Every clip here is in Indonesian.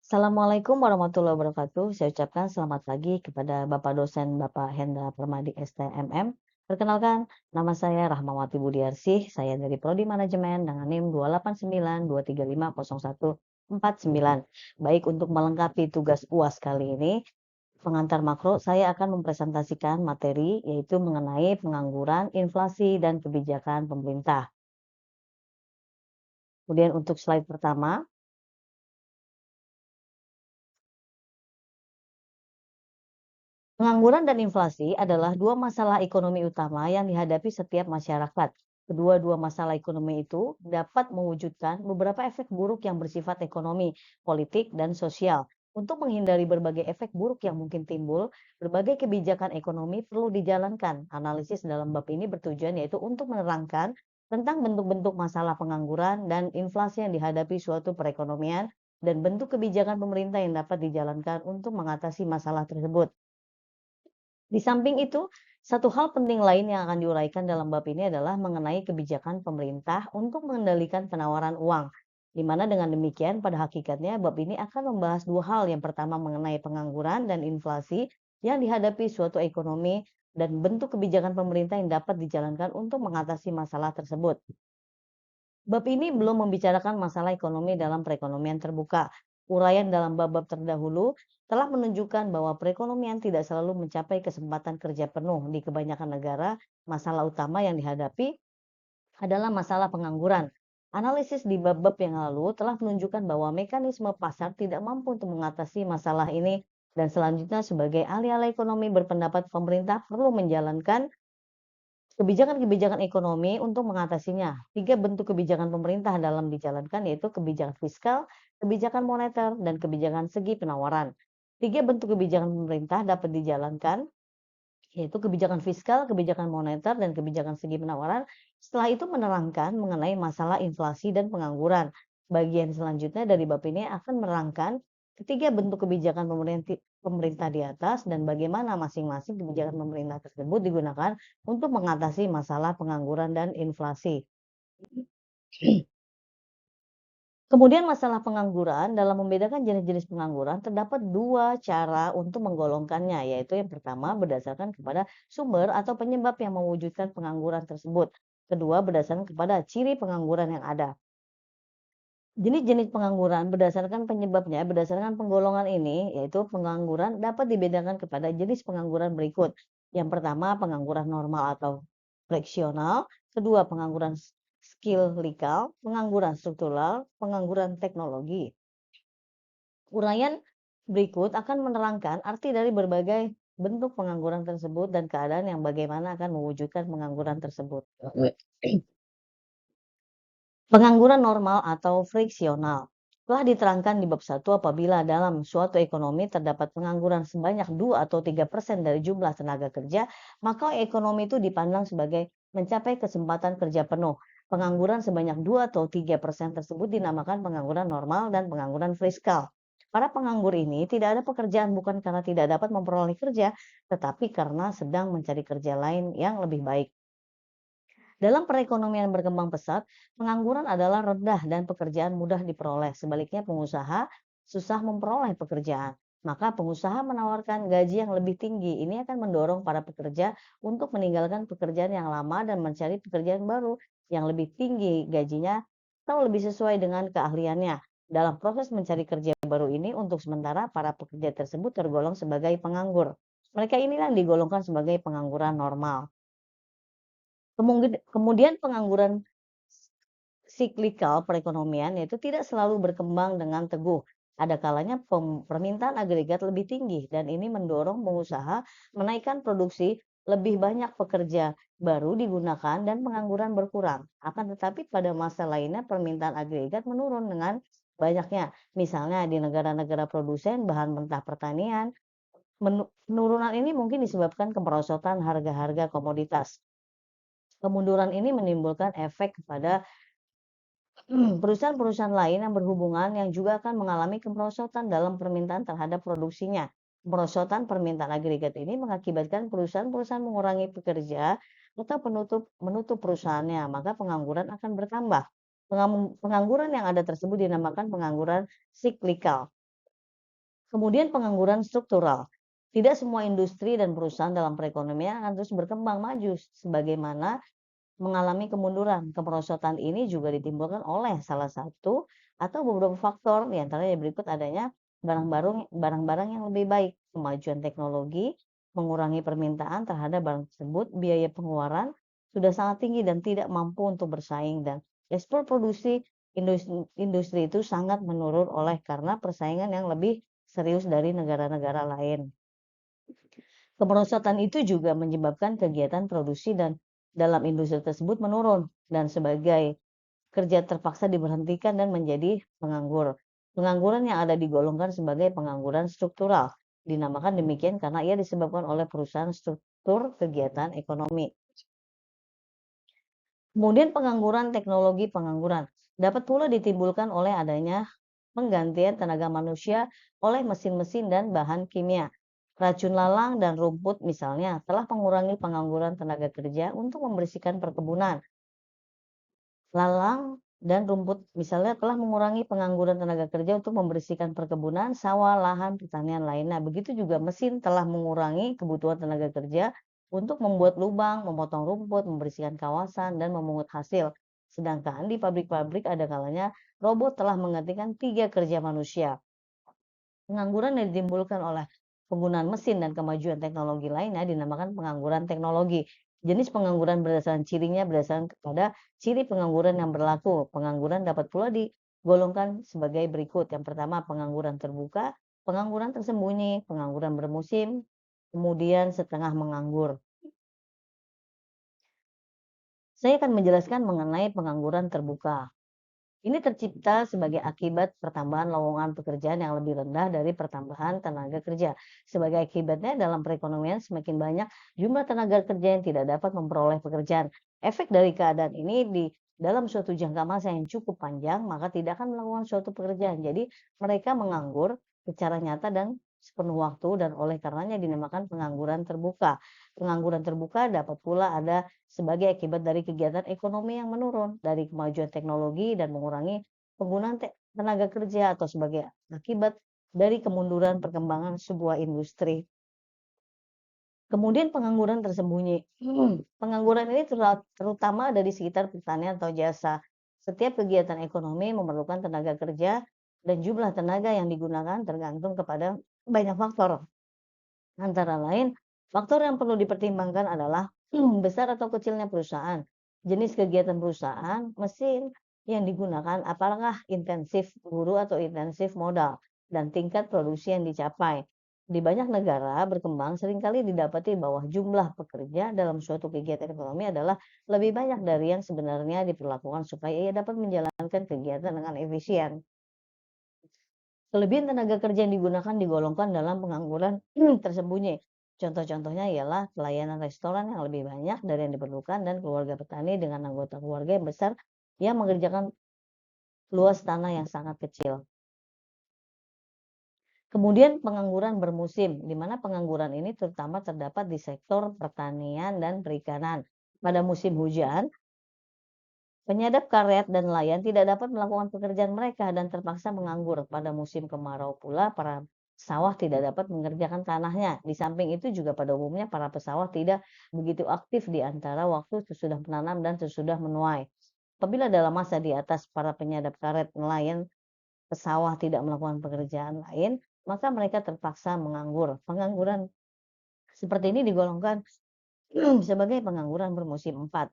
Assalamualaikum warahmatullahi wabarakatuh. Saya ucapkan selamat pagi kepada Bapak dosen Bapak Hendra Permadi STMM. Perkenalkan, nama saya Rahmawati Budiarsih. Saya dari Prodi Manajemen dengan NIM 28923500149. Baik, untuk melengkapi tugas UAS kali ini, pengantar makro, saya akan mempresentasikan materi yaitu mengenai pengangguran, inflasi, dan kebijakan pemerintah. Kemudian untuk slide pertama, pengangguran dan inflasi adalah dua masalah ekonomi utama yang dihadapi setiap masyarakat. Kedua-dua masalah ekonomi itu dapat mewujudkan beberapa efek buruk yang bersifat ekonomi, politik, dan sosial. Untuk menghindari berbagai efek buruk yang mungkin timbul, berbagai kebijakan ekonomi perlu dijalankan. Analisis dalam bab ini bertujuan yaitu untuk menerangkan tentang bentuk-bentuk masalah pengangguran dan inflasi yang dihadapi suatu perekonomian dan bentuk kebijakan pemerintah yang dapat dijalankan untuk mengatasi masalah tersebut. Di samping itu, satu hal penting lain yang akan diuraikan dalam bab ini adalah mengenai kebijakan pemerintah untuk mengendalikan penawaran uang. Di mana dengan demikian, pada hakikatnya bab ini akan membahas dua hal. Yang pertama mengenai pengangguran dan inflasi yang dihadapi suatu ekonomi dan bentuk kebijakan pemerintah yang dapat dijalankan untuk mengatasi masalah tersebut. Bab ini belum membicarakan masalah ekonomi dalam perekonomian terbuka. Uraian dalam bab-bab terdahulu telah menunjukkan bahwa perekonomian tidak selalu mencapai kesempatan kerja penuh di kebanyakan negara. Masalah utama yang dihadapi adalah masalah pengangguran. Analisis di bab-bab yang lalu telah menunjukkan bahwa mekanisme pasar tidak mampu untuk mengatasi masalah ini, dan selanjutnya sebagai ahli-ahli ekonomi berpendapat pemerintah perlu menjalankan kebijakan-kebijakan ekonomi untuk mengatasinya. Tiga bentuk kebijakan pemerintah dalam dijalankan yaitu kebijakan fiskal, kebijakan moneter, dan kebijakan segi penawaran. Tiga bentuk kebijakan pemerintah dapat dijalankan yaitu kebijakan fiskal, kebijakan moneter, dan kebijakan segi penawaran. Setelah itu menerangkan mengenai masalah inflasi dan pengangguran. Bagian selanjutnya dari bab ini akan menerangkan ketiga bentuk kebijakan pemerintah di atas dan bagaimana masing-masing kebijakan pemerintah tersebut digunakan untuk mengatasi masalah pengangguran dan inflasi. Kemudian masalah pengangguran, dalam membedakan jenis-jenis pengangguran terdapat dua cara untuk menggolongkannya, yaitu yang pertama berdasarkan kepada sumber atau penyebab yang mewujudkan pengangguran tersebut. Kedua, berdasarkan kepada ciri pengangguran yang ada. Jenis-jenis pengangguran berdasarkan penyebabnya, berdasarkan penggolongan ini, yaitu pengangguran dapat dibedakan kepada jenis pengangguran berikut. Yang pertama, pengangguran normal atau friksional. Kedua, pengangguran skillikal, pengangguran struktural, pengangguran teknologi. Uraian berikut akan menerangkan arti dari berbagai bentuk pengangguran tersebut dan keadaan yang bagaimana akan mewujudkan pengangguran tersebut. Pengangguran normal atau friksional telah diterangkan di bab 1 apabila dalam suatu ekonomi terdapat pengangguran sebanyak 2 atau 3% dari jumlah tenaga kerja, maka ekonomi itu dipandang sebagai mencapai kesempatan kerja penuh. Pengangguran sebanyak 2 atau 3% tersebut dinamakan pengangguran normal dan pengangguran fiskal. Para penganggur ini tidak ada pekerjaan bukan karena tidak dapat memperoleh kerja, tetapi karena sedang mencari kerja lain yang lebih baik. Dalam perekonomian berkembang pesat, pengangguran adalah rendah dan pekerjaan mudah diperoleh. Sebaliknya, pengusaha susah memperoleh pekerjaan. Maka pengusaha menawarkan gaji yang lebih tinggi. Ini akan mendorong para pekerja untuk meninggalkan pekerjaan yang lama dan mencari pekerjaan baru yang lebih tinggi gajinya atau lebih sesuai dengan keahliannya. Dalam proses mencari kerja baru ini, untuk sementara para pekerja tersebut tergolong sebagai penganggur. Mereka inilah yang digolongkan sebagai pengangguran normal. Kemudian pengangguran siklikal perekonomian yaitu tidak selalu berkembang dengan teguh. Ada kalanya permintaan agregat lebih tinggi dan ini mendorong pengusaha menaikkan produksi, lebih banyak pekerja baru digunakan dan pengangguran berkurang. Akan tetapi pada masa lainnya permintaan agregat menurun dengan banyaknya. Misalnya di negara-negara produsen bahan mentah pertanian, penurunan ini mungkin disebabkan kemerosotan harga-harga komoditas. Kemunduran ini menimbulkan efek kepada perusahaan-perusahaan lain yang berhubungan yang juga akan mengalami kemerosotan dalam permintaan terhadap produksinya. Kemerosotan permintaan agregat ini mengakibatkan perusahaan-perusahaan mengurangi pekerja atau menutup perusahaannya, maka pengangguran akan bertambah. Pengangguran yang ada tersebut dinamakan pengangguran siklikal. Kemudian pengangguran struktural. Tidak semua industri dan perusahaan dalam perekonomian akan terus berkembang maju sebagaimana mengalami kemunduran. Kemerosotan ini juga ditimbulkan oleh salah satu atau beberapa faktor, di antaranya berikut adanya barang-barang yang lebih baik, kemajuan teknologi, mengurangi permintaan terhadap barang tersebut, biaya pengeluaran sudah sangat tinggi dan tidak mampu untuk bersaing, dan ekspor produksi industri itu sangat menurun oleh karena persaingan yang lebih serius dari negara-negara lain. Kemerosotan itu juga menyebabkan kegiatan produksi dan dalam industri tersebut menurun dan sebagai kerja terpaksa diberhentikan dan menjadi penganggur. Pengangguran yang ada digolongkan sebagai pengangguran struktural. Dinamakan demikian karena ia disebabkan oleh perusahaan struktur kegiatan ekonomi. Kemudian pengangguran teknologi pengangguran dapat pula ditimbulkan oleh adanya penggantian tenaga manusia oleh mesin-mesin dan bahan kimia. Racun lalang dan rumput misalnya telah mengurangi pengangguran tenaga kerja untuk membersihkan perkebunan. Lalang dan rumput misalnya telah mengurangi pengangguran tenaga kerja untuk membersihkan perkebunan, sawah, lahan pertanian lainnya. Begitu juga mesin telah mengurangi kebutuhan tenaga kerja untuk membuat lubang, memotong rumput, membersihkan kawasan, dan memungut hasil. Sedangkan di pabrik-pabrik ada kalanya robot telah menggantikan 3 kerja manusia. Pengangguran yang ditimbulkan oleh penggunaan mesin dan kemajuan teknologi lainnya dinamakan pengangguran teknologi. Jenis pengangguran berdasarkan cirinya berdasarkan kepada ciri pengangguran yang berlaku. Pengangguran dapat pula digolongkan sebagai berikut. Yang pertama, pengangguran terbuka, pengangguran tersembunyi, pengangguran bermusim, kemudian setengah menganggur. Saya akan menjelaskan mengenai pengangguran terbuka. Ini tercipta sebagai akibat pertambahan lowongan pekerjaan yang lebih rendah dari pertambahan tenaga kerja. Sebagai akibatnya dalam perekonomian semakin banyak jumlah tenaga kerja yang tidak dapat memperoleh pekerjaan. Efek dari keadaan ini di dalam suatu jangka masa yang cukup panjang, maka tidak akan melakukan suatu pekerjaan. Jadi mereka menganggur secara nyata dan sepenuh waktu, dan oleh karenanya dinamakan pengangguran terbuka. Pengangguran terbuka dapat pula ada sebagai akibat dari kegiatan ekonomi yang menurun, dari kemajuan teknologi dan mengurangi penggunaan tenaga kerja, atau sebagai akibat dari kemunduran perkembangan sebuah industri. Kemudian pengangguran tersembunyi. Pengangguran ini terutama ada di sekitar pertanian atau jasa. Setiap kegiatan ekonomi memerlukan tenaga kerja dan jumlah tenaga yang digunakan tergantung kepada banyak faktor. Antara lain, faktor yang perlu dipertimbangkan adalah besar atau kecilnya perusahaan, jenis kegiatan perusahaan, mesin yang digunakan, apakah intensif guru atau intensif modal, dan tingkat produksi yang dicapai. Di banyak negara berkembang seringkali didapati bahwa jumlah pekerja dalam suatu kegiatan ekonomi adalah lebih banyak dari yang sebenarnya diperlakukan supaya ia dapat menjalankan kegiatan dengan efisien. Kelebihan tenaga kerja yang digunakan digolongkan dalam pengangguran tersembunyi. Contoh-contohnya ialah pelayanan restoran yang lebih banyak dari yang diperlukan, dan keluarga petani dengan anggota keluarga yang besar yang mengerjakan luas tanah yang sangat kecil. Kemudian pengangguran bermusim, di mana pengangguran ini terutama terdapat di sektor pertanian dan perikanan. Pada musim hujan, penyadap karet dan nelayan tidak dapat melakukan pekerjaan mereka dan terpaksa menganggur. Pada musim kemarau pula, para pesawah tidak dapat mengerjakan tanahnya. Di samping itu juga pada umumnya para pesawah tidak begitu aktif di antara waktu sesudah menanam dan sesudah menuai. Apabila dalam masa di atas para penyadap karet, nelayan, pesawah tidak melakukan pekerjaan lain, maka mereka terpaksa menganggur. Pengangguran seperti ini digolongkan sebagai pengangguran bermusim 4.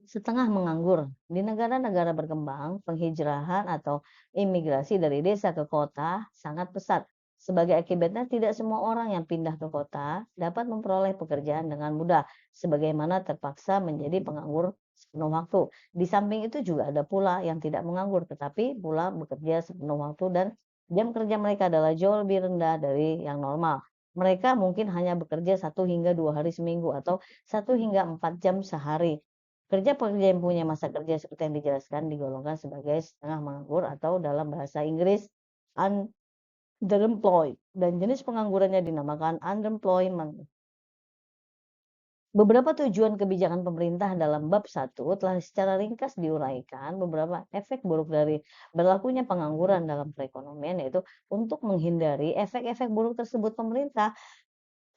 Setengah menganggur. Di negara-negara berkembang, penghijrahan atau imigrasi dari desa ke kota sangat pesat. Sebagai akibatnya, tidak semua orang yang pindah ke kota dapat memperoleh pekerjaan dengan mudah, sebagaimana terpaksa menjadi penganggur sepenuh waktu. Di samping itu juga ada pula yang tidak menganggur, tetapi pula bekerja sepenuh waktu, dan jam kerja mereka adalah jauh lebih rendah dari yang normal. Mereka mungkin hanya bekerja 1 hingga 2 hari seminggu atau 1 hingga 4 jam sehari. Pekerja-pekerja yang punya masa kerja seperti yang dijelaskan digolongkan sebagai setengah menganggur atau dalam bahasa Inggris underemployed, dan jenis penganggurannya dinamakan underemployment. Beberapa tujuan kebijakan pemerintah dalam bab 1 telah secara ringkas diuraikan beberapa efek buruk dari berlakunya pengangguran dalam perekonomian, yaitu untuk menghindari efek-efek buruk tersebut pemerintah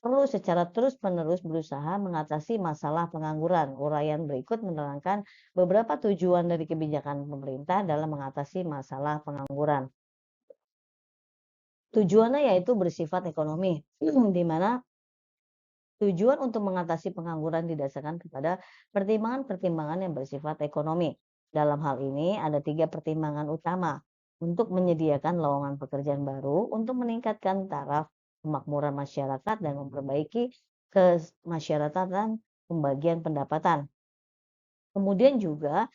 perlu secara terus-menerus berusaha mengatasi masalah pengangguran. Uraian berikut menerangkan beberapa tujuan dari kebijakan pemerintah dalam mengatasi masalah pengangguran. Tujuannya yaitu bersifat ekonomi, di mana tujuan untuk mengatasi pengangguran didasarkan kepada pertimbangan-pertimbangan yang bersifat ekonomi. Dalam hal ini ada 3 pertimbangan utama untuk menyediakan lowongan pekerjaan baru, untuk meningkatkan taraf kemakmuran masyarakat dan memperbaiki kemasyarakatan pembagian pendapatan. Kemudian juga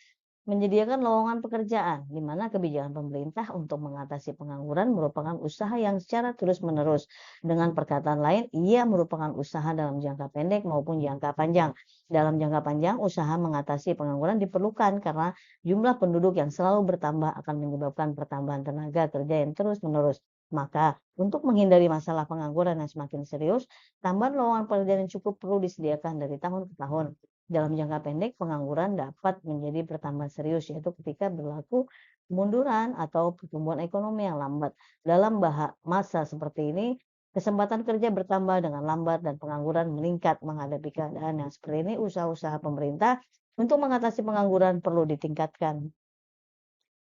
menyediakan lowongan pekerjaan, di mana kebijakan pemerintah untuk mengatasi pengangguran merupakan usaha yang secara terus-menerus. Dengan perkataan lain, ia merupakan usaha dalam jangka pendek maupun jangka panjang. Dalam jangka panjang, usaha mengatasi pengangguran diperlukan karena jumlah penduduk yang selalu bertambah akan menyebabkan pertambahan tenaga kerja yang terus-menerus. Maka, untuk menghindari masalah pengangguran yang semakin serius, tambahan lowongan pekerjaan yang cukup perlu disediakan dari tahun ke tahun. Dalam jangka pendek, pengangguran dapat menjadi pertambahan serius, yaitu ketika berlaku kemunduran atau pertumbuhan ekonomi yang lambat. Dalam masa seperti ini, kesempatan kerja bertambah dengan lambat dan pengangguran meningkat. Menghadapi keadaan yang seperti ini, usaha-usaha pemerintah untuk mengatasi pengangguran perlu ditingkatkan.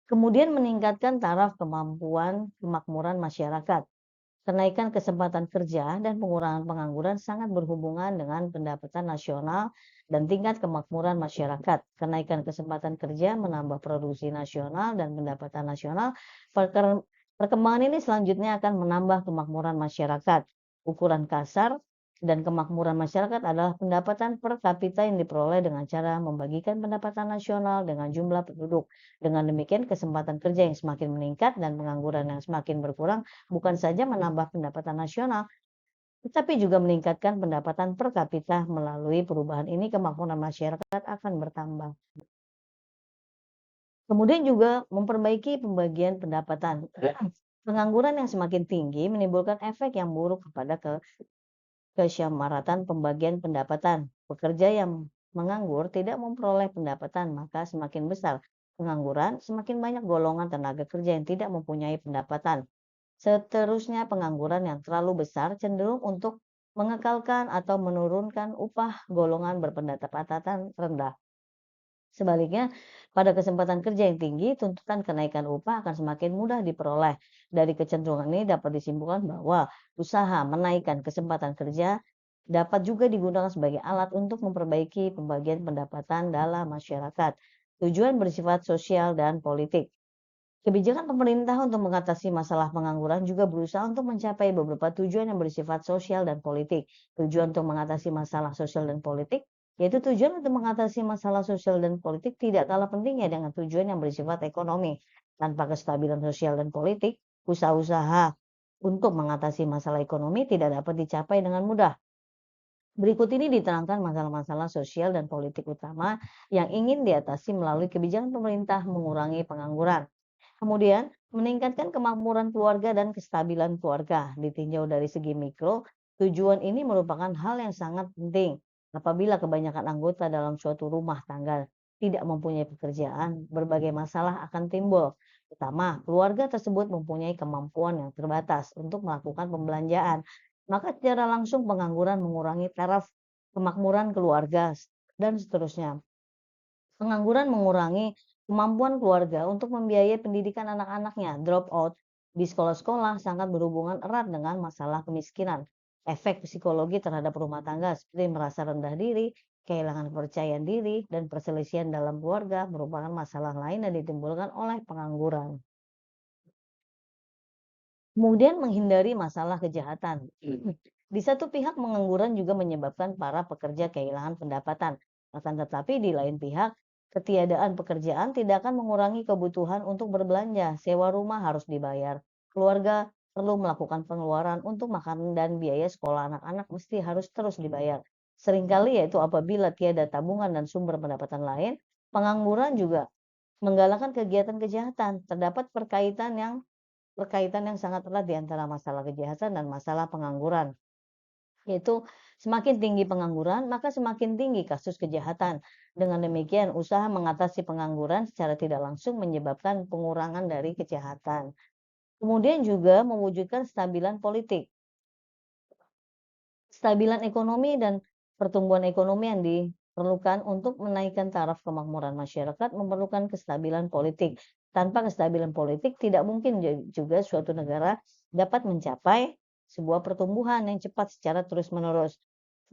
Kemudian meningkatkan taraf kemampuan kemakmuran masyarakat. Kenaikan kesempatan kerja dan pengurangan pengangguran sangat berhubungan dengan pendapatan nasional dan tingkat kemakmuran masyarakat. Kenaikan kesempatan kerja menambah produksi nasional dan pendapatan nasional. Perkembangan ini selanjutnya akan menambah kemakmuran masyarakat. Ukuran kasar dan kemakmuran masyarakat adalah pendapatan per kapita yang diperoleh dengan cara membagikan pendapatan nasional dengan jumlah penduduk. Dengan demikian, kesempatan kerja yang semakin meningkat dan pengangguran yang semakin berkurang bukan saja menambah pendapatan nasional, tetapi juga meningkatkan pendapatan per kapita. Melalui perubahan ini, kemakmuran masyarakat akan bertambah. Kemudian juga memperbaiki pembagian pendapatan. Pengangguran yang semakin tinggi menimbulkan efek yang buruk kepada kesamaratan pembagian pendapatan. Pekerja yang menganggur tidak memperoleh pendapatan, maka semakin besar pengangguran, semakin banyak golongan tenaga kerja yang tidak mempunyai pendapatan. Seterusnya, pengangguran yang terlalu besar cenderung untuk mengekalkan atau menurunkan upah golongan berpendapatan rendah. Sebaliknya, pada kesempatan kerja yang tinggi, tuntutan kenaikan upah akan semakin mudah diperoleh. Dari kecenderungan ini dapat disimpulkan bahwa usaha menaikkan kesempatan kerja dapat juga digunakan sebagai alat untuk memperbaiki pembagian pendapatan dalam masyarakat. Tujuan bersifat sosial dan politik. Kebijakan pemerintah untuk mengatasi masalah pengangguran juga berusaha untuk mencapai beberapa tujuan yang bersifat sosial dan politik. Tujuan untuk mengatasi masalah sosial dan politik, yaitu tujuan untuk mengatasi masalah sosial dan politik tidak kalah pentingnya dengan tujuan yang bersifat ekonomi. Tanpa kestabilan sosial dan politik, usaha-usaha untuk mengatasi masalah ekonomi tidak dapat dicapai dengan mudah. Berikut ini diterangkan masalah-masalah sosial dan politik utama yang ingin diatasi melalui kebijakan pemerintah mengurangi pengangguran. Kemudian, meningkatkan kemakmuran keluarga dan kestabilan keluarga. Ditinjau dari segi mikro, tujuan ini merupakan hal yang sangat penting. Apabila kebanyakan anggota dalam suatu rumah tangga tidak mempunyai pekerjaan, berbagai masalah akan timbul. Pertama, keluarga tersebut mempunyai kemampuan yang terbatas untuk melakukan pembelanjaan. Maka secara langsung pengangguran mengurangi taraf kemakmuran keluarga dan seterusnya. Pengangguran mengurangi kemampuan keluarga untuk membiayai pendidikan anak-anaknya. Drop out di sekolah-sekolah sangat berhubungan erat dengan masalah kemiskinan. Efek psikologi terhadap rumah tangga seperti merasa rendah diri, kehilangan kepercayaan diri, dan perselisihan dalam keluarga merupakan masalah lain yang ditimbulkan oleh pengangguran. Kemudian menghindari masalah kejahatan. Di satu pihak, pengangguran juga menyebabkan para pekerja kehilangan pendapatan. Akan tetapi di lain pihak, ketiadaan pekerjaan tidak akan mengurangi kebutuhan untuk berbelanja. Sewa rumah harus dibayar. Keluarga perlu melakukan pengeluaran untuk makanan dan biaya sekolah anak-anak mesti harus terus dibayar. Seringkali yaitu apabila tiada tabungan dan sumber pendapatan lain, pengangguran juga menggalakkan kegiatan kejahatan. Terdapat perkaitan yang sangat erat di antara masalah kejahatan dan masalah pengangguran. yaitu semakin tinggi pengangguran, maka semakin tinggi kasus kejahatan. Dengan demikian, usaha mengatasi pengangguran secara tidak langsung menyebabkan pengurangan dari kejahatan. Kemudian juga mewujudkan stabilan politik. Stabilan ekonomi dan pertumbuhan ekonomi yang diperlukan untuk menaikkan taraf kemakmuran masyarakat memerlukan kestabilan politik. Tanpa kestabilan politik, tidak mungkin juga suatu negara dapat mencapai sebuah pertumbuhan yang cepat secara terus-menerus.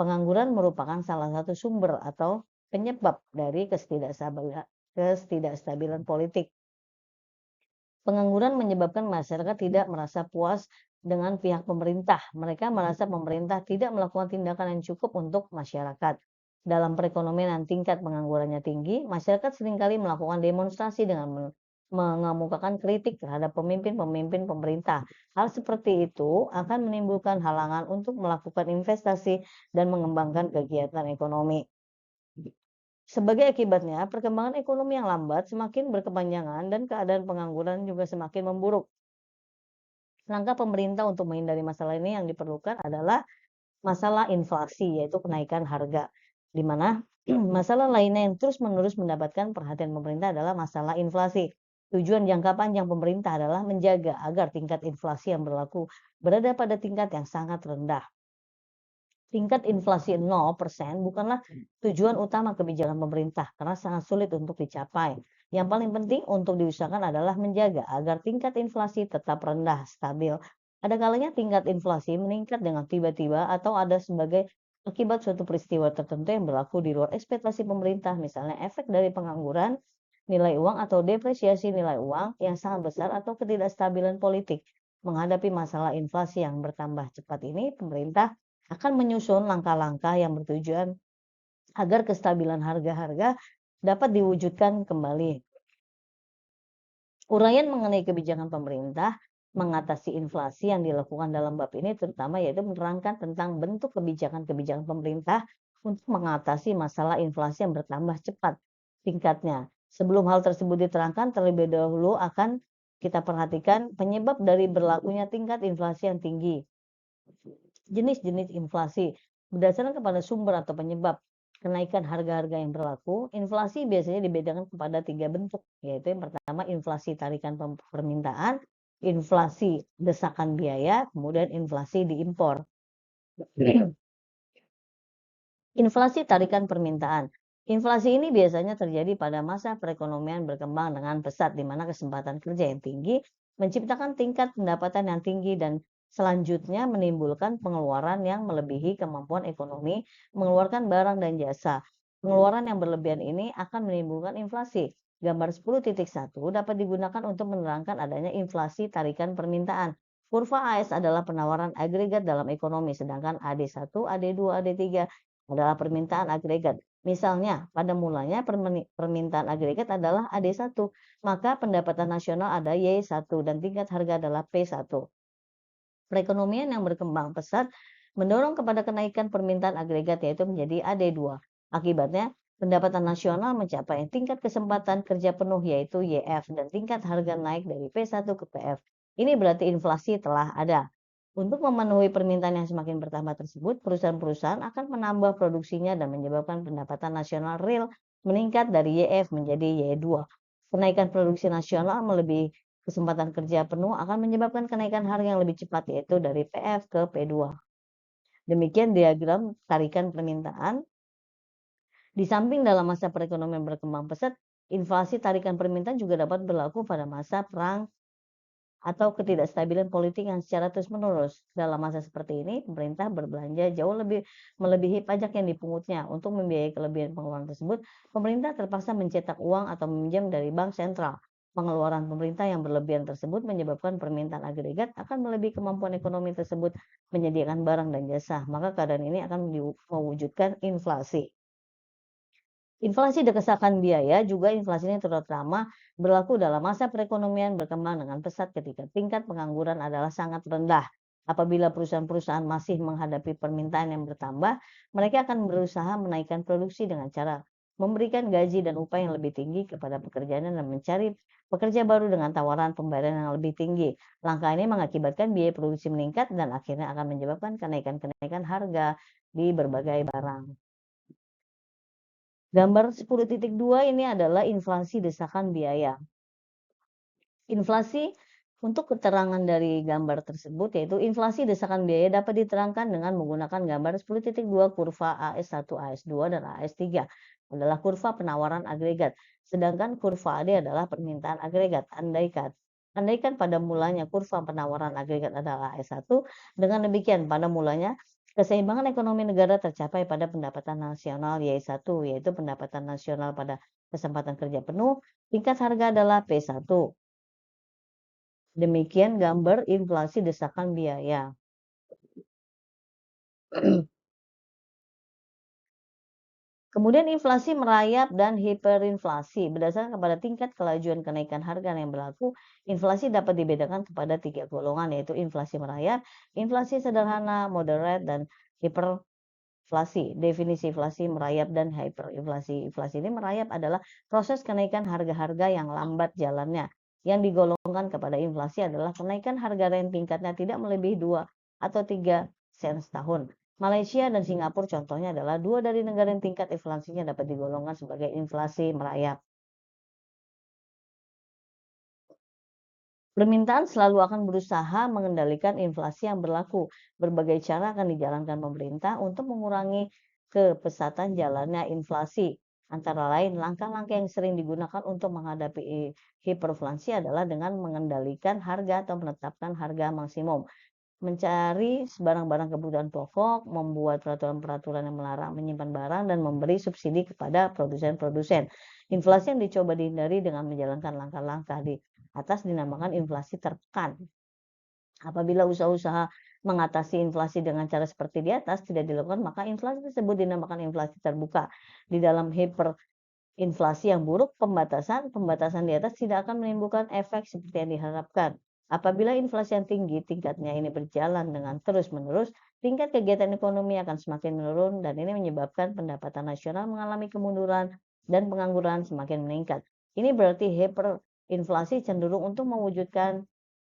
Pengangguran merupakan salah satu sumber atau penyebab dari ketidakstabilan politik. Pengangguran menyebabkan masyarakat tidak merasa puas dengan pihak pemerintah. Mereka merasa pemerintah tidak melakukan tindakan yang cukup untuk masyarakat. Dalam perekonomian yang tingkat penganggurannya tinggi, masyarakat seringkali melakukan demonstrasi dengan mengemukakan kritik terhadap pemimpin-pemimpin pemerintah. Hal seperti itu akan menimbulkan halangan untuk melakukan investasi dan mengembangkan kegiatan ekonomi. Sebagai akibatnya, perkembangan ekonomi yang lambat semakin berkepanjangan dan keadaan pengangguran juga semakin memburuk. Langkah pemerintah untuk menghindari masalah ini yang diperlukan adalah masalah inflasi, yaitu kenaikan harga. Di mana masalah lainnya yang terus-menerus mendapatkan perhatian pemerintah adalah masalah inflasi. Tujuan jangka panjang pemerintah adalah menjaga agar tingkat inflasi yang berlaku berada pada tingkat yang sangat rendah. Tingkat inflasi 0% bukanlah tujuan utama kebijakan pemerintah karena sangat sulit untuk dicapai. Yang paling penting untuk diusahakan adalah menjaga agar tingkat inflasi tetap rendah, stabil. Ada kalanya tingkat inflasi meningkat dengan tiba-tiba atau ada sebagai akibat suatu peristiwa tertentu yang berlaku di luar ekspektasi pemerintah, misalnya efek dari pengangguran, nilai uang atau depresiasi nilai uang yang sangat besar atau ketidakstabilan politik. Menghadapi masalah inflasi yang bertambah cepat ini, pemerintah akan menyusun langkah-langkah yang bertujuan agar kestabilan harga-harga dapat diwujudkan kembali. Uraian mengenai kebijakan pemerintah mengatasi inflasi yang dilakukan dalam bab ini terutama yaitu menerangkan tentang bentuk kebijakan-kebijakan pemerintah untuk mengatasi masalah inflasi yang bertambah cepat tingkatnya. Sebelum hal tersebut diterangkan, terlebih dahulu akan kita perhatikan penyebab dari berlakunya tingkat inflasi yang tinggi. Jenis-jenis inflasi berdasarkan kepada sumber atau penyebab kenaikan harga-harga yang berlaku. Inflasi biasanya dibedakan kepada 3 bentuk, yaitu yang pertama inflasi tarikan permintaan, inflasi desakan biaya, kemudian inflasi diimpor. Inflasi tarikan permintaan. Inflasi ini biasanya terjadi pada masa perekonomian berkembang dengan pesat, di mana kesempatan kerja yang tinggi menciptakan tingkat pendapatan yang tinggi dan selanjutnya menimbulkan pengeluaran yang melebihi kemampuan ekonomi mengeluarkan barang dan jasa. Pengeluaran yang berlebihan ini akan menimbulkan inflasi. Gambar 10.1 dapat digunakan untuk menerangkan adanya inflasi tarikan permintaan. Kurva AS adalah penawaran agregat dalam ekonomi, sedangkan AD1, AD2, AD3 adalah permintaan agregat. Misalnya, pada mulanya permintaan agregat adalah AD1, maka pendapatan nasional ada Y1 dan tingkat harga adalah P1. Perekonomian yang berkembang pesat mendorong kepada kenaikan permintaan agregat yaitu menjadi AD2. Akibatnya, pendapatan nasional mencapai tingkat kesempatan kerja penuh yaitu YF dan tingkat harga naik dari P1 ke PF. Ini berarti inflasi telah ada. Untuk memenuhi permintaan yang semakin bertambah tersebut, perusahaan-perusahaan akan menambah produksinya dan menyebabkan pendapatan nasional real meningkat dari YF menjadi Y2. Kenaikan produksi nasional melebihi kesempatan kerja penuh akan menyebabkan kenaikan harga yang lebih cepat yaitu dari PF ke P2. Demikian diagram tarikan permintaan. Di samping dalam masa perekonomian berkembang pesat, inflasi tarikan permintaan juga dapat berlaku pada masa perang atau ketidakstabilan politik yang secara terus-menerus. Dalam masa seperti ini, pemerintah berbelanja jauh lebih melebihi pajak yang dipungutnya. Untuk membiayai kelebihan pengeluaran tersebut, pemerintah terpaksa mencetak uang atau meminjam dari bank sentral. Pengeluaran pemerintah yang berlebihan tersebut menyebabkan permintaan agregat akan melebihi kemampuan ekonomi tersebut menyediakan barang dan jasa. Maka keadaan ini akan mewujudkan inflasi. Inflasi desakan biaya juga inflasi ini terutama berlaku dalam masa perekonomian berkembang dengan pesat ketika tingkat pengangguran adalah sangat rendah. Apabila perusahaan-perusahaan masih menghadapi permintaan yang bertambah, mereka akan berusaha menaikkan produksi dengan cara memberikan gaji dan upah yang lebih tinggi kepada pekerjanya dan mencari pekerja baru dengan tawaran pembayaran yang lebih tinggi. Langkah ini mengakibatkan biaya produksi meningkat dan akhirnya akan menyebabkan kenaikan-kenaikan harga di berbagai barang. Gambar 10.2 ini adalah inflasi desakan biaya. Inflasi untuk keterangan dari gambar tersebut yaitu inflasi desakan biaya dapat diterangkan dengan menggunakan gambar 10.2 kurva AS1, AS2, dan AS3 adalah kurva penawaran agregat. Sedangkan kurva AD adalah permintaan agregat. Andaikan pada mulanya kurva penawaran agregat adalah AS1, dengan demikian pada mulanya keseimbangan ekonomi negara tercapai pada pendapatan nasional Y1, yaitu pendapatan nasional pada kesempatan kerja penuh, tingkat harga adalah P1. Demikian gambar inflasi desakan biaya. Kemudian inflasi merayap dan hiperinflasi. Berdasarkan kepada tingkat kelajuan kenaikan harga yang berlaku, inflasi dapat dibedakan kepada 3 golongan, yaitu inflasi merayap, inflasi sederhana, moderate, dan hiperinflasi. Definisi inflasi merayap dan hiperinflasi. Inflasi ini merayap adalah proses kenaikan harga-harga yang lambat jalannya. Yang digolongkan kepada inflasi adalah kenaikan harga yang tingkatnya tidak melebihi 2 atau 3 sen setahun. Malaysia dan Singapura contohnya adalah dua dari negara yang tingkat inflasinya dapat digolongkan sebagai inflasi merayap. Permintaan selalu akan berusaha mengendalikan inflasi yang berlaku. Berbagai cara akan dijalankan pemerintah untuk mengurangi kepesatan jalannya inflasi. Antara lain, langkah-langkah yang sering digunakan untuk menghadapi hiperinflasi adalah dengan mengendalikan harga atau menetapkan harga maksimum, mencari barang-barang kebutuhan pokok, membuat peraturan-peraturan yang melarang menyimpan barang, dan memberi subsidi kepada produsen-produsen. Inflasi yang dicoba dihindari dengan menjalankan langkah-langkah di atas dinamakan inflasi tertekan. Apabila usaha-usaha mengatasi inflasi dengan cara seperti di atas tidak dilakukan, maka inflasi tersebut dinamakan inflasi terbuka. Di dalam hiperinflasi yang buruk, pembatasan di atas tidak akan menimbulkan efek seperti yang diharapkan. Apabila inflasi yang tinggi tingkatnya ini berjalan dengan terus-menerus, tingkat kegiatan ekonomi akan semakin menurun dan ini menyebabkan pendapatan nasional mengalami kemunduran dan pengangguran semakin meningkat. Ini berarti hiperinflasi cenderung untuk mewujudkan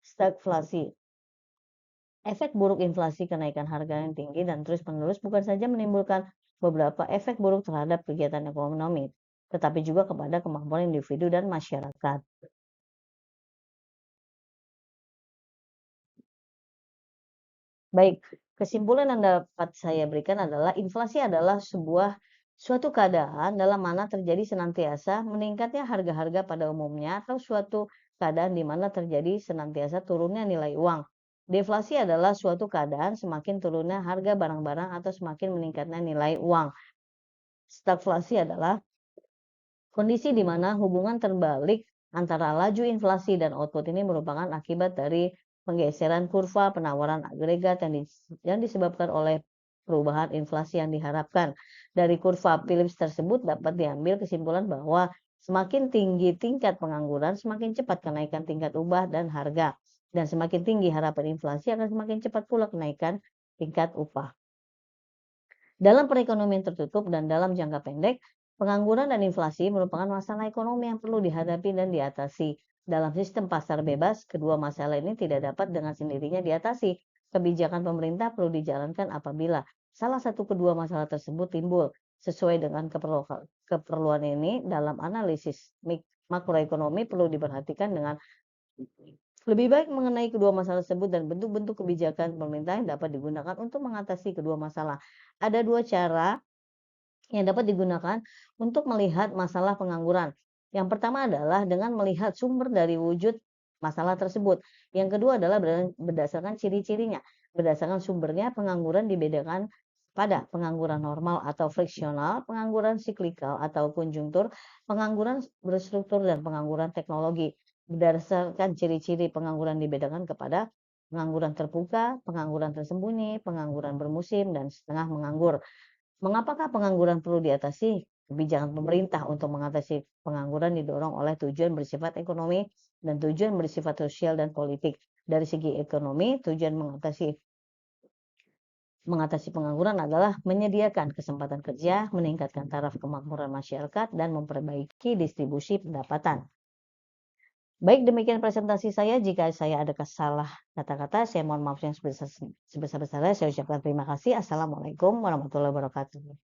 stagflasi. Efek buruk inflasi kenaikan harga yang tinggi dan terus-menerus bukan saja menimbulkan beberapa efek buruk terhadap kegiatan ekonomi, tetapi juga kepada kemampuan individu dan masyarakat. Baik, kesimpulan yang dapat saya berikan adalah inflasi adalah suatu keadaan dalam mana terjadi senantiasa meningkatnya harga-harga pada umumnya atau suatu keadaan di mana terjadi senantiasa turunnya nilai uang. Deflasi adalah suatu keadaan semakin turunnya harga barang-barang atau semakin meningkatnya nilai uang. Stagflasi adalah kondisi di mana hubungan terbalik antara laju inflasi dan output ini merupakan akibat dari penggeseran kurva penawaran agregat yang disebabkan oleh perubahan inflasi yang diharapkan. Dari kurva Phillips tersebut dapat diambil kesimpulan bahwa semakin tinggi tingkat pengangguran, semakin cepat kenaikan tingkat upah dan harga. Dan semakin tinggi harapan inflasi akan semakin cepat pula kenaikan tingkat upah. Dalam perekonomian tertutup dan dalam jangka pendek, pengangguran dan inflasi merupakan masalah ekonomi yang perlu dihadapi dan diatasi. Dalam sistem pasar bebas, kedua masalah ini tidak dapat dengan sendirinya diatasi. Kebijakan pemerintah perlu dijalankan apabila salah satu kedua masalah tersebut timbul. Sesuai dengan keperluan ini, dalam analisis makroekonomi perlu diperhatikan dengan lebih baik mengenai kedua masalah tersebut dan bentuk-bentuk kebijakan pemerintah yang dapat digunakan untuk mengatasi kedua masalah. Ada dua cara yang dapat digunakan untuk melihat masalah pengangguran. Yang pertama adalah dengan melihat sumber dari wujud masalah tersebut. Yang kedua adalah berdasarkan ciri-cirinya. Berdasarkan sumbernya, pengangguran dibedakan pada pengangguran normal atau friksional, pengangguran siklikal atau konjungtur, pengangguran berstruktur, dan pengangguran teknologi. Berdasarkan ciri-ciri pengangguran dibedakan kepada pengangguran terbuka, pengangguran tersembunyi, pengangguran bermusim, dan setengah menganggur. Mengapakah pengangguran perlu diatasi? Kebijakan pemerintah untuk mengatasi pengangguran didorong oleh tujuan bersifat ekonomi dan tujuan bersifat sosial dan politik. Dari segi ekonomi, tujuan mengatasi pengangguran adalah menyediakan kesempatan kerja, meningkatkan taraf kemakmuran masyarakat, dan memperbaiki distribusi pendapatan. Baik, demikian presentasi saya. Jika saya ada salah kata-kata, saya mohon maaf yang sebesar-besarnya. Saya ucapkan terima kasih. Assalamualaikum warahmatullahi wabarakatuh.